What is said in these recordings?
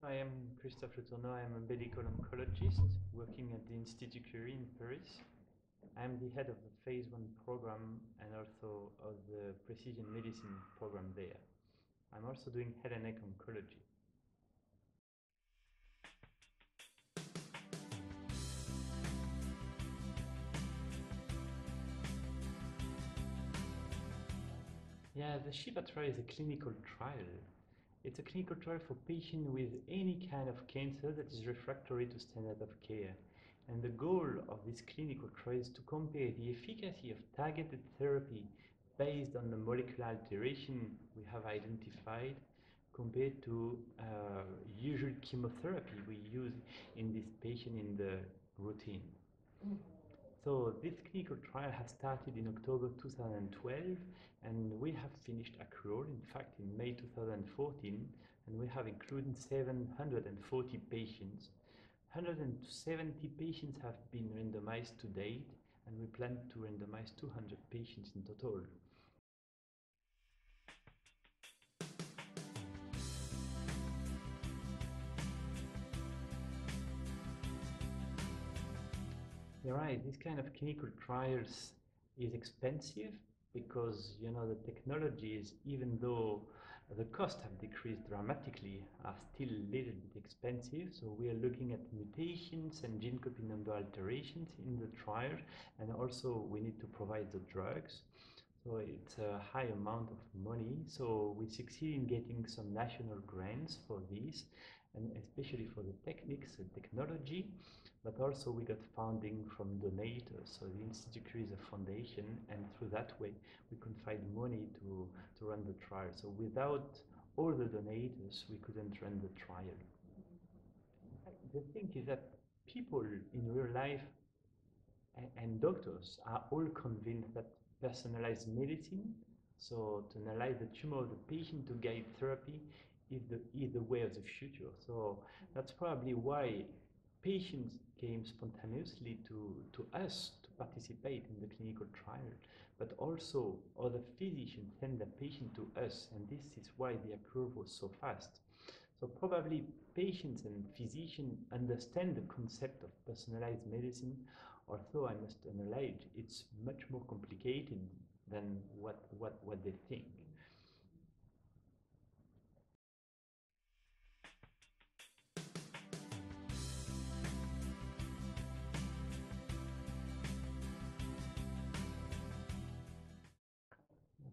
I am Christophe Tourneau. I am a medical oncologist working at the Institut Curie in Paris. I am the head of the phase 1 program and also of the precision medicine program there. I'm also doing head and neck oncology. Yeah, the SHIPA trial is a clinical trial. It's a clinical trial for patients with any kind of cancer that is refractory to standard of care. And the goal of this clinical trial is to compare the efficacy of targeted therapy based on the molecular alteration we have identified compared to usual chemotherapy we use in this patient in the routine. So this clinical trial has started in October 2012 and we have finished accrual, in fact, in May 2014, and we have included 740 patients. 170 patients have been randomized to date, and we plan to randomize 200 patients in total. You're right, this kind of clinical trials is expensive because the technologies, even though the costs have decreased dramatically, are still a little bit expensive. So we are looking at mutations and gene copy number alterations in the trial, and also we need to provide the drugs. So it's a high amount of money. So we succeed in getting some national grants for this, and especially for the techniques and technology, but also we got funding from donors. So the Institut Curie is a foundation, and through that way we could find money to run the trial. So without all the donors, we couldn't run the trial. The thing is that people in real life and doctors are all convinced that personalized medicine, so to analyze the tumor of the patient to guide therapy, is the way of the future. So that's probably why patients came spontaneously to us to participate in the clinical trial, but also other physicians send their patient to us, and this is why the accrual was so fast. So probably patients and physicians understand the concept of personalized medicine, although I must acknowledge it's much more complicated than what they think.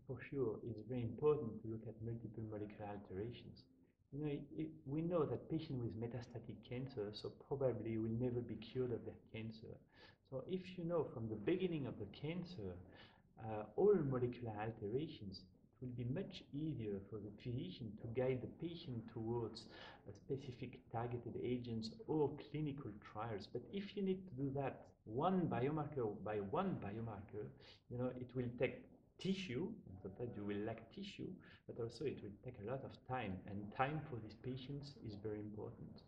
For sure, it's very important to look at multiple molecular alterations. We know that patients with metastatic cancer, so probably will never be cured of their cancer. So if you know from the beginning of the cancer, all molecular alterations, it will be much easier for the physician to guide the patient towards a specific targeted agents or clinical trials. But if you need to do that one biomarker by one biomarker, it will take tissue, and sometimes you will lack tissue, but also it will take a lot of time, and time for these patients is very important.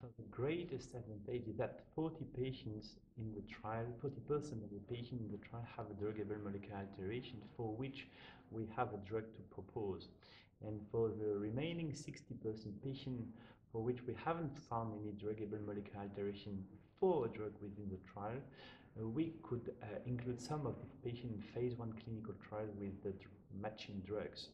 So the greatest advantage is that 40 patients in the trial, 40% of the patients in the trial have a druggable molecular alteration for which we have a drug to propose. And for the remaining 60% patients for which we haven't found any druggable molecular alteration for a drug within the trial, we could include some of these patients in phase 1 clinical trial with the matching drugs.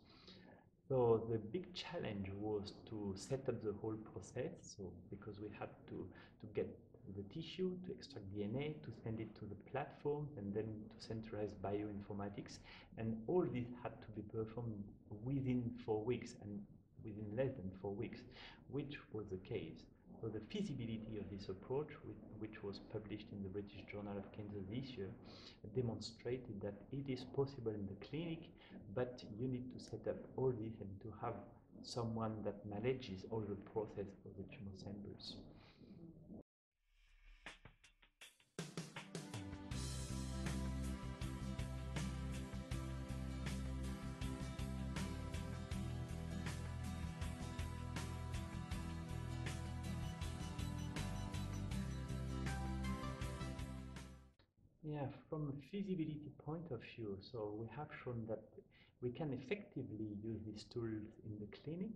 So the big challenge was to set up the whole process. So because we had to get the tissue, to extract DNA, to send it to the platform, and then to centralize bioinformatics. And all this had to be performed within 4 weeks and within less than 4 weeks, which was the case. So the feasibility of this approach, which was published in the British Journal of Cancer this year, demonstrated that it is possible in the clinic, but you need to set up all this and to have someone that manages all the process for the tumor samples. Yeah, from a feasibility point of view, so we have shown that we can effectively use these tools in the clinic.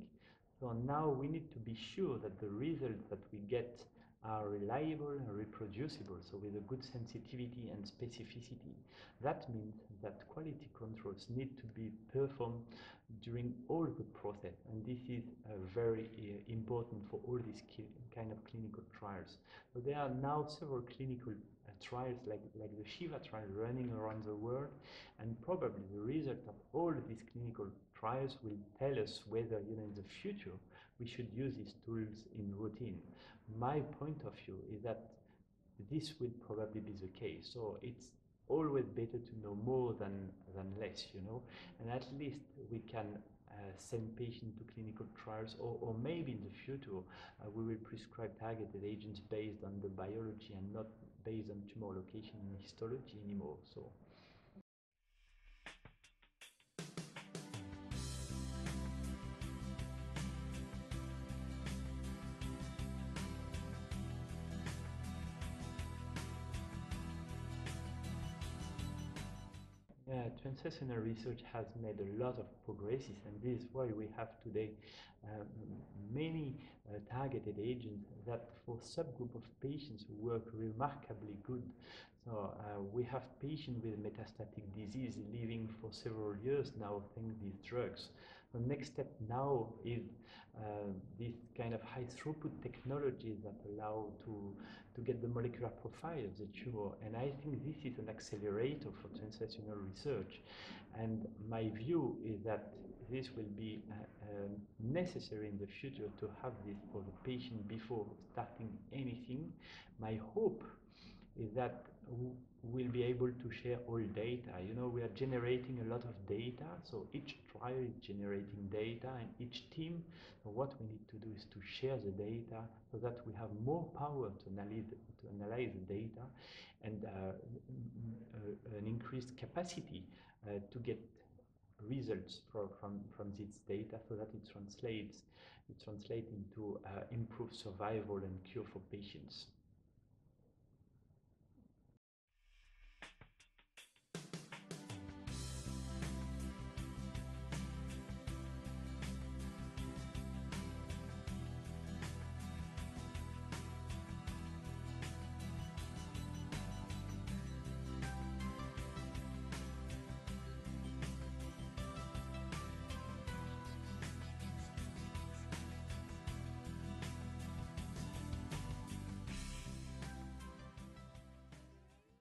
So now we need to be sure that the results that we get are reliable and reproducible, so with a good sensitivity and specificity. That means that quality controls need to be performed during all the process, and this is very important for all these kind of clinical trials. So there are now several clinical trials like the Shiva trial running around the world, and probably the result of all these clinical trials will tell us whether in the future we should use these tools in routine. My point of view is that this will probably be the case. So it's always better to know more than less, and at least we can send patients to clinical trials, or maybe in the future we will prescribe targeted agents based on the biology and not based on tumor location and histology anymore. So. Yeah, translational research has made a lot of progresses, and this is why we have today um, many targeted agents that for subgroup of patients work remarkably good. So we have patients with metastatic disease living for several years now thanks to these drugs. The next step now is this kind of high throughput technologies that allow to get the molecular profile of the tumor, and I think this is an accelerator for translational research. And my view is that this will be necessary in the future to have this for the patient before starting anything. My hope is that we'll be able to share all data. We are generating a lot of data, so each trial is generating data, and each team, what we need to do is to share the data so that we have more power to analyze the data, and an increased capacity to get results from this data, so that it translates into improved survival and cure for patients.